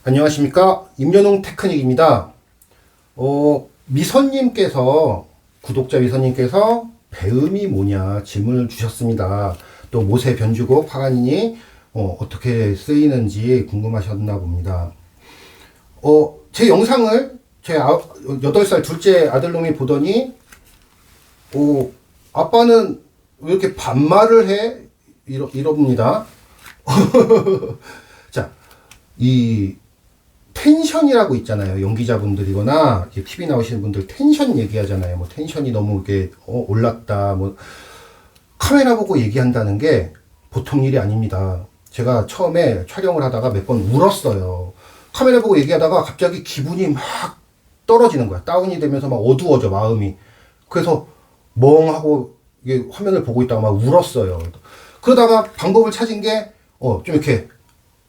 안녕하십니까. 임연웅 테크닉입니다. 미선님께서, 구독자 미선님께서 배음이 뭐냐 질문을 주셨습니다. 또 모세 변주곡 화관이니 어떻게 쓰이는지 궁금하셨나 봅니다. 제 영상을 제 8살 둘째 아들놈이 보더니 아빠는 왜 이렇게 반말을 해? 이럽니다. 자, 이 텐션이라고 있잖아요. 연기자분들이거나 TV 나오시는 분들 텐션 얘기하잖아요. 뭐 텐션이 너무 이렇게 올랐다. 뭐 카메라 보고 얘기한다는 게 보통 일이 아닙니다. 제가 처음에 촬영을 하다가 몇 번 울었어요. 카메라 보고 얘기하다가 갑자기 기분이 막 떨어지는 거야. 다운이 되면서 막 어두워져, 마음이. 그래서 멍하고 이게 화면을 보고 있다가 막 울었어요. 그러다가 방법을 찾은 게 좀 이렇게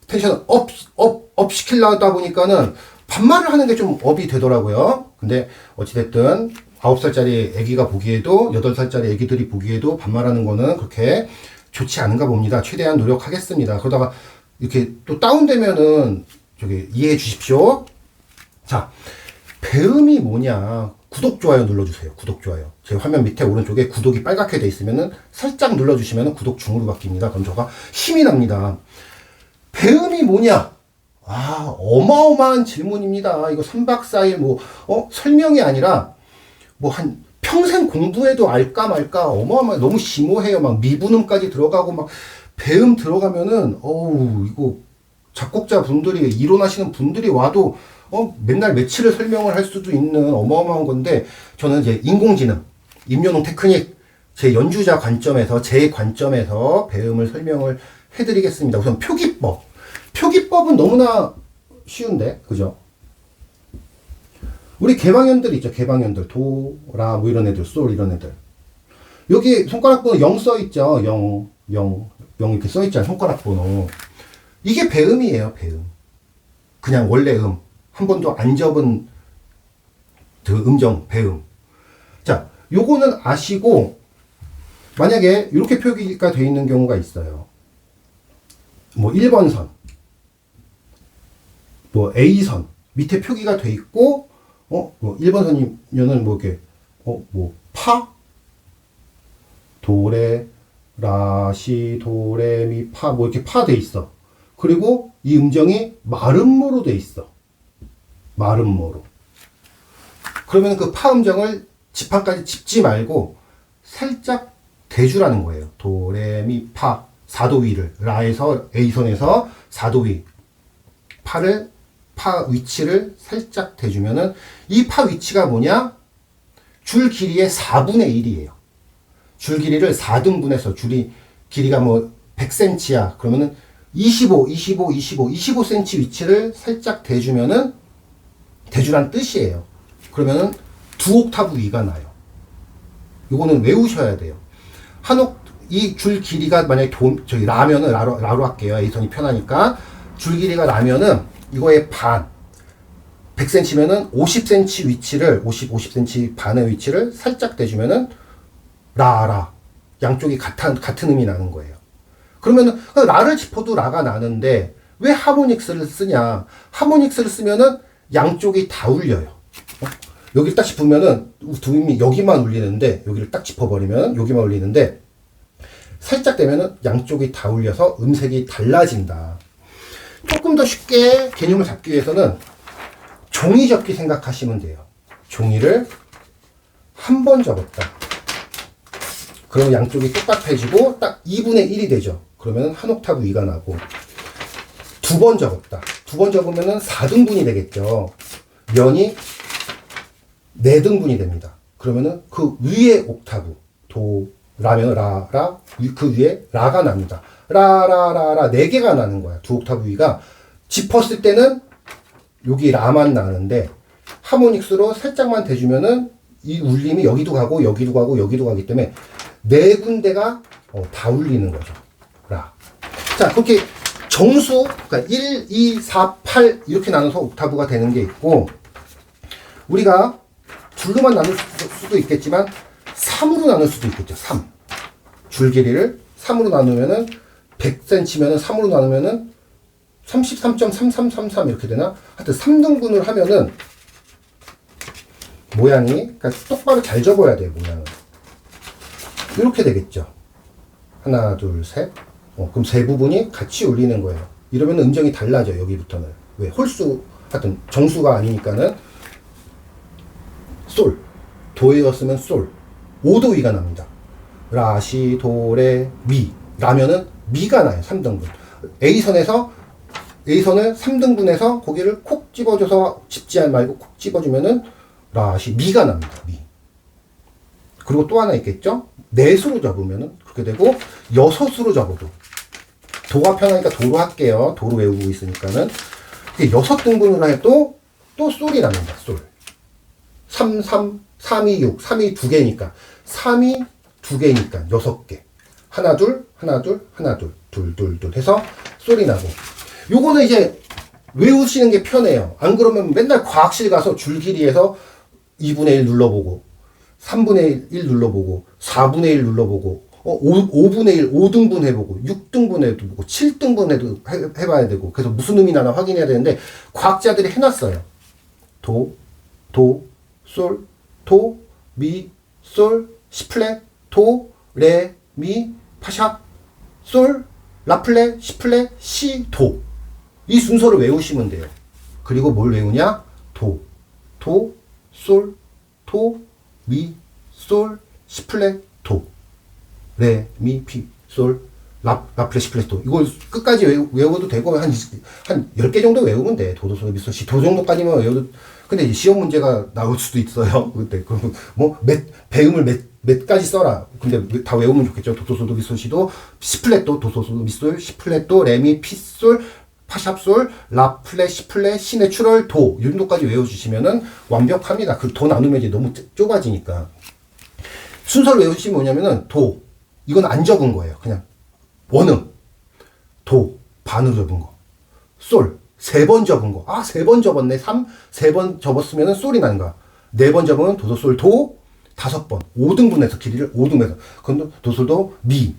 텐션을 업 시키려다 보니까는 반말을 하는 게 좀 업이 되더라고요. 근데 어찌됐든 9살짜리 애기가 보기에도 8살짜리 애기들이 보기에도 반말하는 거는 그렇게 좋지 않은가 봅니다. 최대한 노력하겠습니다. 그러다가 이렇게 또 다운되면은 저기 이해해 주십시오. 자, 배음이 뭐냐. 구독, 좋아요 눌러주세요. 구독, 좋아요. 제 화면 밑에 오른쪽에 구독이 빨갛게 돼 있으면은 살짝 눌러주시면 구독 중으로 바뀝니다. 그럼 저가 힘이 납니다. 배음이 뭐냐? 어마어마한 질문입니다. 이거 3박 4일 설명이 아니라 한 평생 공부해도 알까 말까 너무 심오해요. 막 미분음까지 들어가고 막 배음 들어가면은 이거 작곡자 분들이 이론하시는 분들이 와도 맨날 며칠을 설명을 할 수도 있는 어마어마한 건데 저는 이제 인공지능, 임연웅 테크닉 제 연주자 관점에서 제 관점에서 배음을 설명을 해드리겠습니다. 우선 표기법. 표기법은 너무나 쉬운데, 그죠? 우리 개방현들 있죠, 개방현들. 도, 라, 뭐 이런 애들, 솔 이런 애들. 여기 손가락 번호 0 써있죠. 0 이렇게 써있잖아요, 손가락 번호. 이게 배음이에요, 배음. 그냥 원래 한 번도 안 접은 그 음정, 배음. 자, 요거는 아시고, 만약에 이렇게 표기가 되어 있는 경우가 있어요. 1번 선, A선, 밑에 표기가 돼 있고, 1번 선이면은 이렇게, 파? 도레, 라, 시, 도레, 미, 파, 이렇게 파 돼 있어. 그리고 이 음정이 마름모로 돼 있어. 마름모로. 그러면 그 파 음정을 지판까지 짚지 말고 살짝 대주라는 거예요. 도, 레, 미, 파. 4도 위를 라에서 A선에서 4도 위 파 위치를 살짝 대주면은 이 파 위치가 뭐냐? 줄 길이의 4분의 1이에요. 줄 길이를 4등분해서 줄이 길이가 100cm야. 그러면은 25cm 위치를 살짝 대주면은 대주란 뜻이에요. 그러면은 2옥타브 위가 나요. 요거는 외우셔야 돼요. 이 줄 길이가 만약에 라면은 라로 할게요. A선이 편하니까. 줄 길이가 라면은 이거의 반. 100cm면은 50cm 위치를, 50cm 반의 위치를 살짝 대주면은 라. 양쪽이 같은 음이 나는 거예요. 그러면은 라를 짚어도 라가 나는데 왜 하모닉스를 쓰냐? 하모닉스를 쓰면은 양쪽이 다 울려요. 여기를 딱 짚으면은 두 음이 여기만 울리는데 여기를 딱 짚어버리면 여기만 울리는데 살짝 되면은 양쪽이 다 울려서 음색이 달라진다. 조금 더 쉽게 개념을 잡기 위해서는 종이 접기 생각하시면 돼요. 종이를 한 번 접었다. 그러면 양쪽이 똑같아지고 딱 2분의 1이 되죠. 그러면 한 옥타브 위가 나고 2번 접었다. 2번 접으면은 4등분이 되겠죠. 면이 4등분이 됩니다. 그러면은 그 위에 옥타브 도 라면 라 그 위에 라가 납니다. 라 4개가 나는 거야. 2옥타브 위가 짚었을 때는 여기 라만 나는데 하모닉스로 살짝만 대주면은 이 울림이 여기도 가고 여기도 가고 여기도 가기 때문에 4군데가 다 울리는 거죠. 라. 자, 그렇게 정수, 그러니까 1, 2, 4, 8 이렇게 나눠서 옥타브가 되는 게 있고 우리가 줄로만 나눌 수도 있겠지만 3으로 나눌 수도 있겠죠. 3. 줄 길이를 3으로 나누면은 100cm면은 3으로 나누면은 33.3333 이렇게 되나? 하여튼 3등분을 하면은 모양이, 그러니까 똑바로 잘 접어야 돼요, 모양을. 이렇게 되겠죠. 하나, 둘, 셋. 그럼 세 부분이 같이 울리는 거예요. 이러면 음정이 달라져요, 여기부터는. 왜? 홀수, 하여튼 정수가 아니니까는 솔. 도였으면 솔. 5도 위가 납니다. 라, 시, 도, 레, 미. 라면은 미가 나요, 3등분. A선을 3등분해서 고기를 콕 집어줘서 집지 말고 콕 집어주면은 라, 시, 미가 납니다, 미. 그리고 또 하나 있겠죠? 넷으로 접으면은 그렇게 되고, 여섯으로 접어도. 도가 편하니까 도로 할게요. 도로 외우고 있으니까는. 6등분으로 해도 또 솔이 납니다, 솔. 3, 3, 3, 2, 6. 3이 2개니까. 3이 2개니까 6개. 하나, 둘, 하나, 둘, 하나, 둘, 둘, 둘, 둘 해서 솔이 나고. 요거는 이제 외우시는 게 편해요. 안 그러면 맨날 과학실 가서 줄길이에서 2분의 1 눌러보고, 3분의 1 눌러보고, 4분의 1 눌러보고, 5분의 1, 5등분 해보고, 6등분 해보고, 7등분 해봐야 되고, 그래서 무슨 의미 나나 확인해야 되는데, 과학자들이 해놨어요. 도, 솔, 도, 미, 솔, 시플랫, 도, 레, 미, 파샵, 솔, 라플랫, 시플랫, 시, 도. 이 순서를 외우시면 돼요. 그리고 뭘 외우냐? 도, 솔, 도, 미, 솔, 시플랫, 도. 레, 미, 피, 솔, 라플랫, 시플랫, 도. 이걸 끝까지 외워도 되고, 한 10개 정도 외우면 돼. 도도, 솔, 미, 솔, 시. 도 정도까지만 외워도. 근데 이제 시험 문제가 나올 수도 있어요. 그때. 그럼 배음을 몇 가지 써라. 근데 다 외우면 좋겠죠. 도도, 솔, 도, 미, 솔, 시도, 시플랫도, 도도, 솔, 도, 미, 솔, 시플랫도, 레, 미, 피, 솔, 파샵솔, 라플랫, 시플랫, 시 내추럴, 도. 이 정도까지 외워주시면은 완벽합니다. 그 도 나누면 이제 너무 좁아지니까. 순서를 외우시면 뭐냐면은 도. 이건 안 접은 거예요. 그냥 원음. 도. 반으로 접은 거. 솔. 3번 접은 거. 3번 접었네. 3번 접었으면은 솔이 나는 거야. 4번 접으면 도도, 솔, 도. 5번. 5등분해서 길이를 5등분해서. 그럼 도, 솔, 도, 미.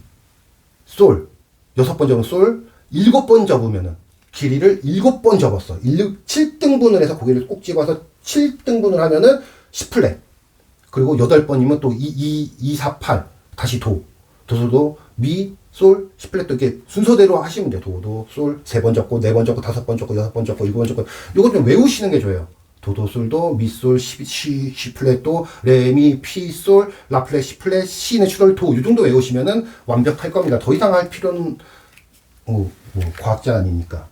솔. 6번 접으면 솔. 7번 접으면은 길이를 7번 접었어. 7등분을 해서 고개를 꼭 집어서 7등분을 하면은 10플랫. 그리고 8번이면 또 2, 4, 8. 다시 도. 도도, 미, 솔, 10플랫도 이렇게 순서대로 하시면 돼요. 도도, 솔, 3번 접고, 4번 접고, 5번 접고, 6번 접고, 7번 접고. 요거 좀 외우시는 게 좋아요. 도도, 솔도, 미, 솔, 시 플랫도, 레, 미, 피, 솔, 라 플랫, 시 플랫, 시 내추럴, 도. 요 정도 외우시면은 완벽할 겁니다. 더 이상 할 필요는, 과학자 아니니까.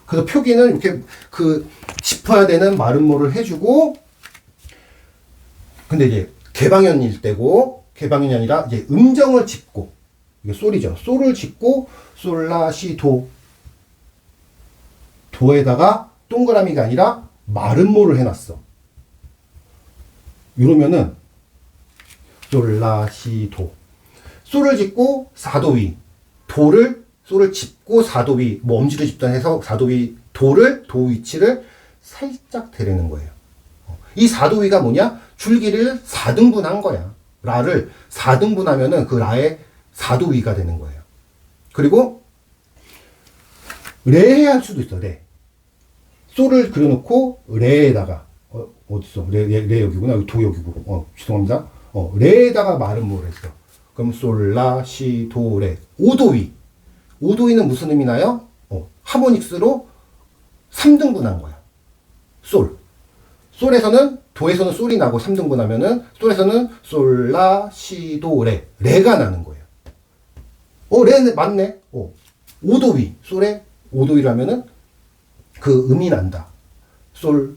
그래서 표기는 이렇게 짚어야 되는 마름모를 해주고, 근데 이제 개방현일 때고, 개방현이 아니라 이제 음정을 짚고, 이게 솔이죠. 솔을 짚고, 솔, 라, 시, 도. 도에다가 동그라미가 아니라 마름모를 해놨어. 이러면은, 솔, 라, 시, 도. 솔을 짚고, 4도 위. 솔을 짚고 4도 위, 엄지로 짚다 해서 4도 위, 도 위치를 살짝 데리는 거예요. 이 4도 위가 뭐냐? 줄기를 4등분한 거야. 라를 4등분하면은 그 라의 4도 위가 되는 거예요. 그리고, 레 할 수도 있어, 레. 솔을 그려놓고, 레에다가, 어딨어? 레 여기구나. 여기 도 여기고. 죄송합니다. 레에다가 마름모를 했어. 그럼 솔, 라, 시, 도, 레. 5도 위. 5도위는 무슨 의미 나요? 하모닉스로 3등분한 거야. 솔. 도에서는 솔이 나고 3등분 하면은, 솔에서는 솔, 라, 시, 도, 레. 레가 나는 거예요. 레 맞네. 5도위. 솔에 5도위라면은 그 음이 난다. 솔,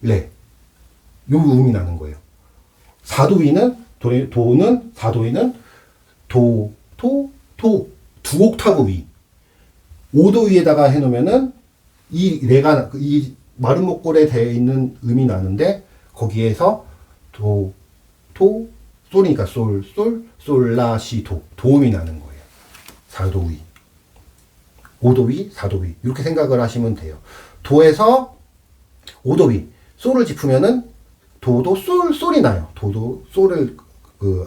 레. 요 음이 나는 거예요. 4도위는, 4도위는 도. 2옥타브 위. 5도 위에다가 해놓으면은, 이 마름모꼴에 되어 있는 음이 나는데, 거기에서 솔이니까 솔, 라, 시, 도. 도음이 나는 거예요. 4도 위. 5도 위, 4도 위. 이렇게 생각을 하시면 돼요. 도에서 5도 위. 솔을 짚으면은, 도도 솔이 나요. 도도 솔을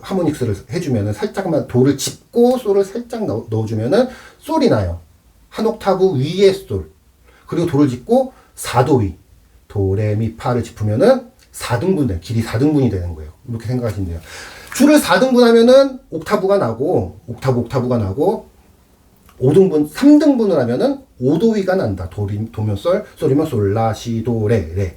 하모닉스를 해주면은 살짝만 도를 짚고 솔을 살짝 넣어주면은 솔이 나요. 한 옥타브 위에 솔, 그리고 도를 짚고 4도 위, 도레미파를 짚으면은 4등분, 길이 4등분이 되는 거예요. 이렇게 생각하시면 돼요. 줄을 4등분 하면은 옥타브가 나고, 옥타브가 나고, 5등분, 3등분을 하면은 5도 위가 난다. 도면 솔, 솔이면 솔, 라, 시, 도, 레.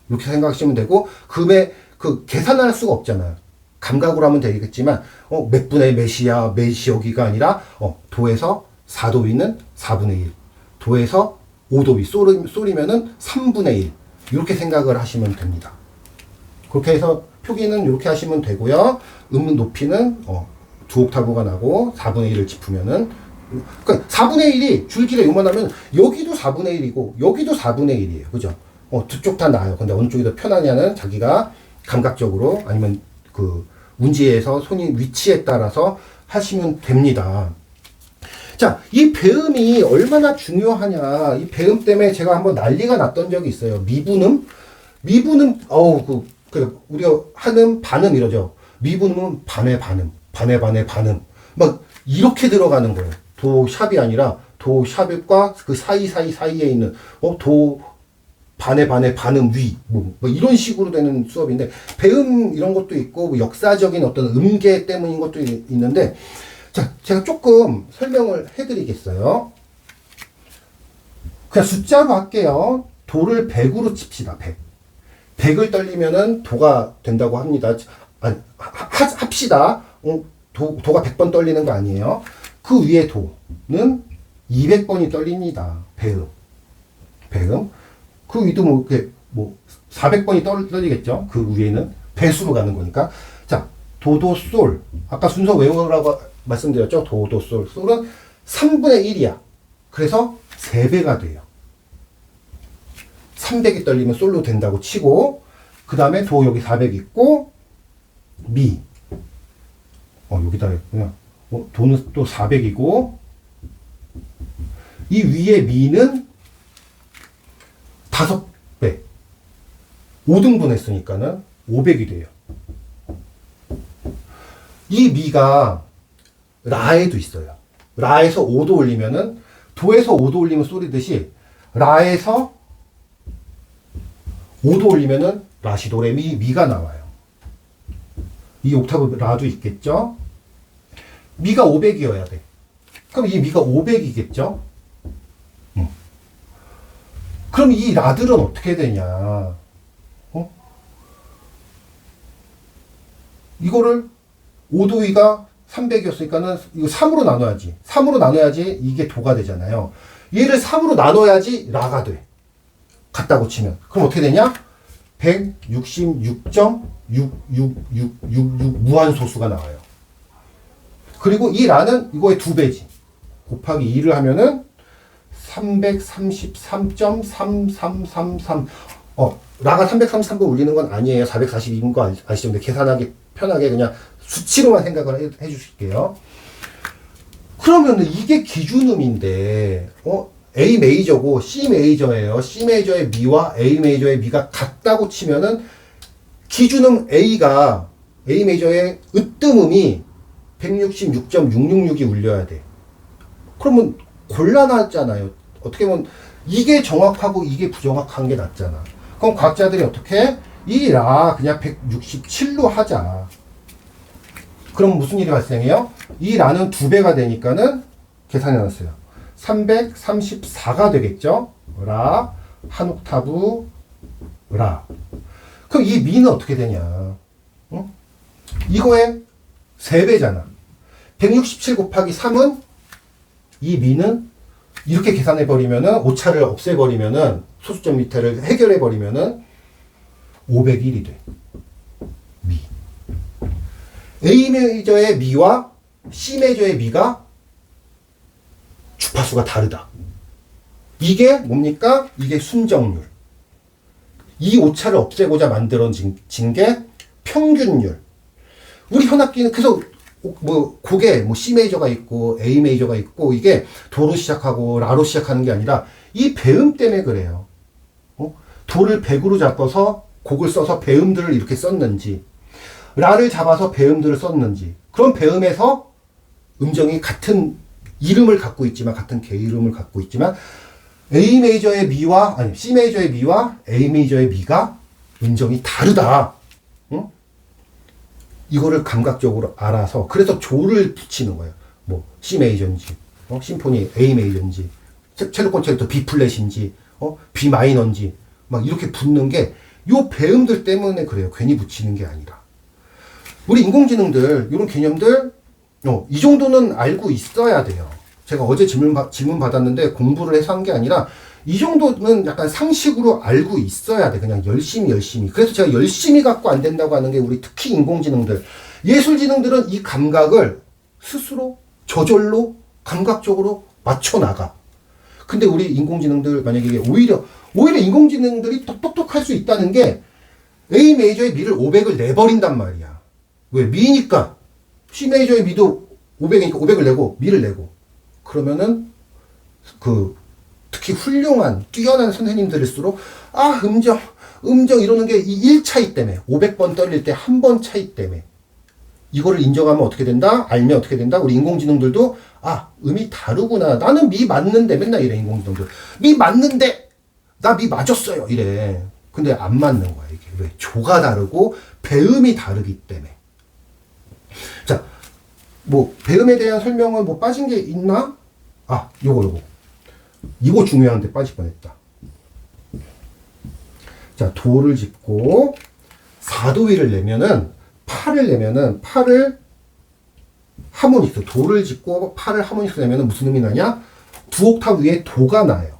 이렇게 생각하시면 되고, 그 계산할 수가 없잖아요. 감각으로 하면 되겠지만, 몇 분의 몇이 여기가 아니라, 도에서 4도 위는 4분의 1. 도에서 5도 위, 솔이면은 3분의 1. 이렇게 생각을 하시면 됩니다. 그렇게 해서 표기는 이렇게 하시면 되고요. 높이는, 두 옥타브가 나고, 4분의 1을 짚으면은, 그러니까 4분의 1이 줄길에 요만하면, 여기도 4분의 1이고, 여기도 4분의 1이에요. 그죠? 두 쪽 다 나아요. 근데 어느 쪽이 더 편하냐는 자기가 감각적으로 아니면 그 문제에서 손이 위치에 따라서 하시면 됩니다. 자, 이 배음이 얼마나 중요하냐. 이 배음 때문에 제가 한번 난리가 났던 적이 있어요. 미분음, 우리가 하는 반음 이러죠. 미분음은 반의 반음. 막 이렇게 들어가는 거예요. 도 샵이 아니라 도 샵과 그 사이에 있는 도 반의 반음 위, 뭐 이런 식으로 되는 수업인데, 배음 이런 것도 있고, 뭐 역사적인 어떤 음계 때문인 것도 있는데, 자, 제가 조금 설명을 해드리겠어요. 그냥 숫자로 할게요. 도를 100으로 칩시다, 100. 100을 떨리면은 도가 된다고 합니다. 합시다. 도가 100번 떨리는 거 아니에요. 그 위에 도는 200번이 떨립니다. 배음. 그 위도 뭐, 이렇게, 400번이 떨리겠죠? 그 위에는. 배수로 가는 거니까. 자, 도도, 솔. 아까 순서 외우라고 말씀드렸죠? 도도, 솔. 솔은 3분의 1이야. 그래서 3배가 돼요. 300이 떨리면 솔로 된다고 치고, 그 다음에 도 여기 400 있고, 미. 여기다 그냥, 도는 또 400이고, 이 위에 미는 5배. 5등분 했으니까는 500이 돼요. 이 미가 라에도 있어요. 라에서 5도 올리면은, 도에서 5도 올리면 솔이듯이, 라에서 5도 올리면은 라시도레미 미가 나와요. 이 옥타브 라도 있겠죠? 미가 500이어야 돼. 그럼 이 미가 500이겠죠? 그럼 이 라들은 어떻게 되냐? 이거를 5도위가 300이었으니까는 이거 3으로 나눠야지. 3으로 나눠야지 이게 도가 되잖아요. 얘를 3으로 나눠야지 라가 돼. 같다고 치면. 그럼 어떻게 되냐? 166.6666 무한소수가 나와요. 그리고 이 라는 이거의 2배지. 곱하기 2를 하면은 333.3333. 라가 333번 울리는 건 아니에요. 442인 거 아시죠? 근데 계산하기 편하게 그냥 수치로만 생각을 해 주실게요. 그러면은 이게 기준음인데, A 메이저고 C 메이저예요. C 메이저의 미와 A 메이저의 미가 같다고 치면은 기준음 A 메이저의 으뜸음이 166.666이 울려야 돼. 그러면 곤란하잖아요. 어떻게 보면 이게 정확하고 이게 부정확한 게 낫잖아. 그럼 과학자들이 어떻게? 이 라 그냥 167로 하자. 그럼 무슨 일이 발생해요? 이 라는 2배가 되니까는 계산해놨어요. 334가 되겠죠? 라, 한 옥타브, 라. 그럼 이 미는 어떻게 되냐? 이거의 3배잖아. 167 곱하기 3은 이 미는 이렇게 계산해버리면은, 오차를 없애버리면은, 소수점 밑에를 해결해버리면은 501이 돼. 미. A 메이저의 미와 C 메이저의 미가 주파수가 다르다. 이게 뭡니까? 이게 순정률. 이 오차를 없애고자 만들어진 게 평균율. 우리 현악기는 그래서 곡에 C 메이저가 있고 A 메이저가 있고 이게 도로 시작하고 라로 시작하는 게 아니라 이 배음 때문에 그래요. 도를 100으로 잡아서 곡을 써서 배음들을 이렇게 썼는지, 라를 잡아서 배음들을 썼는지, 그런 배음에서 음정이 같은 이름을 갖고 있지만, 같은 개 이름을 갖고 있지만, A 메이저의 미와, 아니, C 메이저의 미와 A 메이저의 미가 음정이 다르다. 응? 이거를 감각적으로 알아서, 그래서 조를 붙이는 거예요. 뭐, C 메이저인지, 심포니 A 메이저인지, 첼로 콘체르토 B 플랫인지, B 마이너인지, 막 이렇게 붙는 게, 요 배음들 때문에 그래요. 괜히 붙이는 게 아니라. 우리 인공지능들, 이런 개념들, 이 정도는 알고 있어야 돼요. 제가 어제 질문 받았는데 공부를 해서 한 게 아니라 이 정도는 약간 상식으로 알고 있어야 돼. 그냥 열심히. 그래서 제가 열심히 갖고 안 된다고 하는 게 우리 특히 인공지능들. 예술지능들은 이 감각을 스스로 저절로 감각적으로 맞춰나가. 근데 우리 인공지능들 만약에 이게 오히려 인공지능들이 똑똑할 수 있다는 게 A 메이저의 미를 500을 내버린단 말이야. 왜? 미니까. C 메이저의 미도 500이니까 500을 내고 미를 내고. 그러면은 특히 훌륭한 뛰어난 선생님들일수록 음정 이러는 게 이 1 차이 때문에 500번 떨릴 때 한 번 차이 때문에 이거를 인정하면 어떻게 된다? 알면 어떻게 된다? 우리 인공지능들도 음이 다르구나. 나는 미 맞는데 맨날 이래 인공지능들. 미 맞는데 나 미 맞았어요 이래. 근데 안 맞는 거야 이게. 왜? 조가 다르고 배음이 다르기 때문에. 자, 뭐 배음에 대한 설명은 뭐 빠진 게 있나? 요거 이거 중요한데 빠질 뻔했다. 자, 도를 짚고 사도위를 내면은 파를 하모닉스, 도를 짚고 파를 하모닉스 내면은 무슨 음이 나냐? 두 옥타브 위에 도가 나요.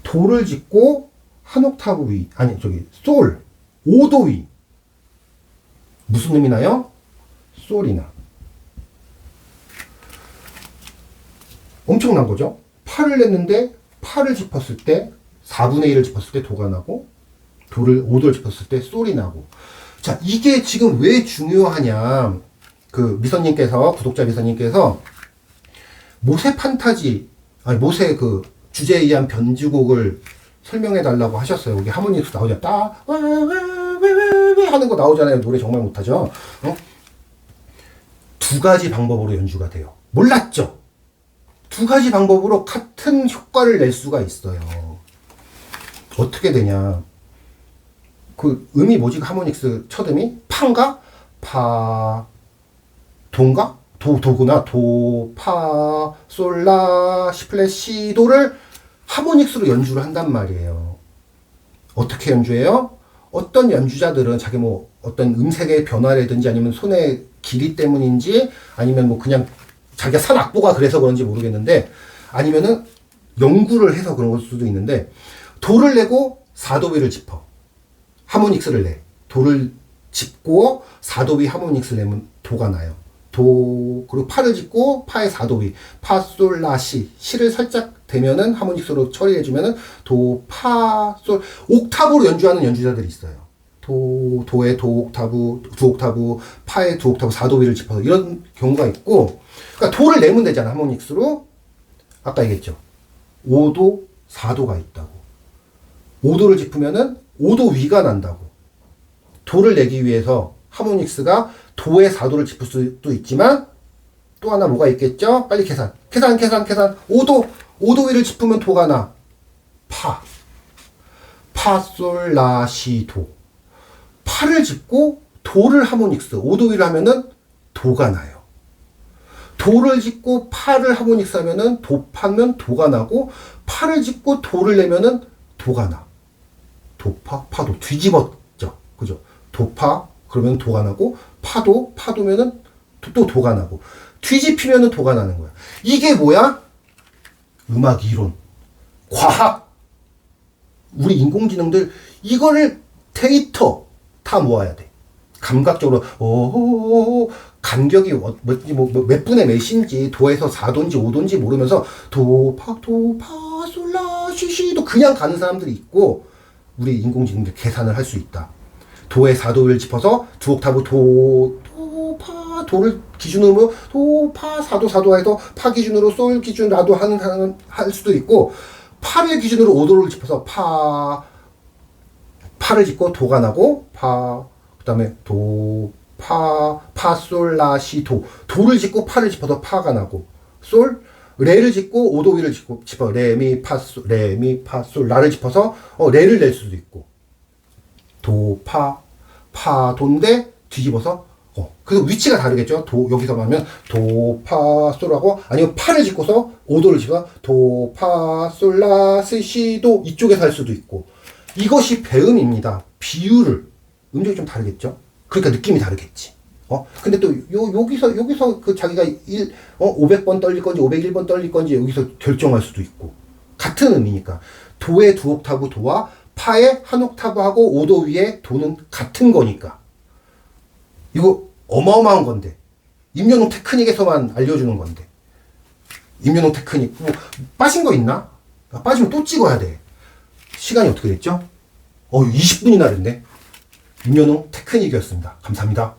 도를 짚고 한 옥타브 위, 솔, 5도 위. 무슨 음이 나요? 솔이 나. 엄청난 거죠? 파를 냈는데, 파를 짚었을 때, 4분의 1을 짚었을 때 도가 나고, 5도를 짚었을 때 솔이 나고. 자, 이게 지금 왜 중요하냐. 구독자 미선님께서, 모세 모세 주제에 의한 변주곡을 설명해 달라고 하셨어요. 여기 하모닉스 나오잖아요. 하는 거 나오잖아요. 노래 정말 못하죠? 두 가지 방법으로 연주가 돼요. 몰랐죠? 두 가지 방법으로 같은 효과를 낼 수가 있어요. 어떻게 되냐. 음이 뭐지? 하모닉스 첫 음이? 파인가? 도인가? 도구나. 도, 파, 솔, 라, 시 플랫, 시, 도를 하모닉스로 연주를 한단 말이에요. 어떻게 연주해요? 어떤 연주자들은 자기 어떤 음색의 변화라든지 아니면 손의 길이 때문인지 아니면 그냥 자기가 산 악보가 그래서 그런지 모르겠는데 아니면은 연구를 해서 그런 걸 수도 있는데 도를 내고 4도위를 짚어. 하모닉스를 내. 도를 짚고 4도위 하모닉스를 내면 도가 나요. 그리고 파를 짚고 파의 4도위. 파, 솔, 라, 시. 시를 살짝 대면은 하모닉스로 처리해주면은 도, 파, 솔. 옥타브로 연주하는 연주자들이 있어요. 도의 도 옥타브, 두 옥타브, 파의 두 옥타브, 4도위를 짚어서 이런 경우가 있고 그러니까 도를 내면 되잖아, 하모닉스로. 아까 얘기했죠. 5도, 4도가 있다고. 5도를 짚으면은 5도 위가 난다고. 도를 내기 위해서 하모닉스가 도의 4도를 짚을 수도 있지만 또 하나 뭐가 있겠죠? 빨리 계산. 5도 위를 짚으면 도가 나. 파, 솔, 라, 시, 도. 파를 짚고 도를 하모닉스, 5도 위를 하면은 도가 나요. 도를 짚고 파를 하모닉스 하면은 도파면 도가 나고 파를 짚고 도를 내면은 도가 나. 도파, 파도 뒤집었죠. 그죠? 도파 그러면 도가 나고 파도면은 또 도가 나고 뒤집히면은 도가 나는 거야. 이게 뭐야? 음악 이론, 과학. 우리 인공지능들 이거를 데이터 다 모아야 돼. 감각적으로 간격이 몇 분의 몇인지 도에서 4도인지 5도인지 모르면서 도파 솔라 시시도 그냥 가는 사람들이 있고 우리 인공지능들 계산을 할 수 있다. 도의 4도를 짚어서 두 옥타브 도를 기준으로 도, 파, 4도 해서 파 기준으로 솔 기준 라도 할 수도 있고 파를 기준으로 5도를 짚어서 파를 짚고 도가 나고 그 다음에 도, 솔, 라, 시, 도. 도를 짚고 파를 짚어서 파가 나고, 솔, 레를 짚고 오도 위를 짚어 레, 미, 파, 솔, 레, 미, 파, 솔, 라를 짚어서 레를 낼 수도 있고, 도, 파, 도인데 뒤집어서 그래서 위치가 다르겠죠. 여기서 하면 도, 파, 솔하고 아니면 파를 짚고서 오도를 짚어서 도, 파, 솔, 라, 시, 시, 도 이쪽에서 할 수도 있고. 이것이 배음입니다. 비율을 음정이 좀 다르겠죠. 그러니까 느낌이 다르겠지. 근데 또 여기서 그 자기가 500번 떨릴 건지 501번 떨릴 건지 여기서 결정할 수도 있고. 같은 의미니까. 도의 두 옥타브 도와 파의 한 옥타브하고 오도 위에 도는 같은 거니까. 이거 어마어마한 건데. 임연웅 테크닉에서만 알려주는 건데. 임연웅 테크닉. 뭐 빠진 거 있나? 빠지면 또 찍어야 돼. 시간이 어떻게 됐죠? 20분이나 됐네. 임연웅 테크닉이었습니다. 감사합니다.